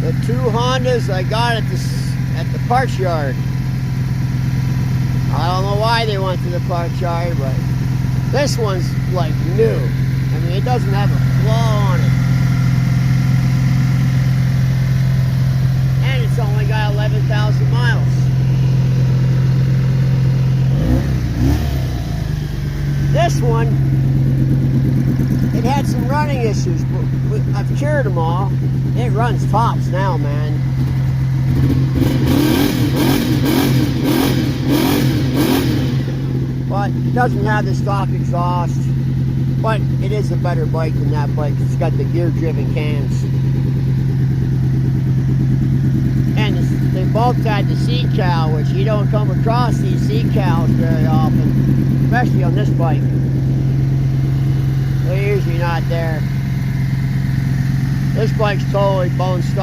The two Hondas I got at the parts yard. I don't know why they went to the parts yard, but this one's like new. I mean, it doesn't have a flaw on it. And it's only got 11,000 miles. This one, it had some running issues, but I've cured them all. It runs tops now, man. But it doesn't have the stock exhaust. But it is a better bike than that bike. It's got the gear-driven cams. And they both had the seat cowl, which you don't come across these seat cowls very often, especially on this bike. They're usually not there. This bike's totally bone stock.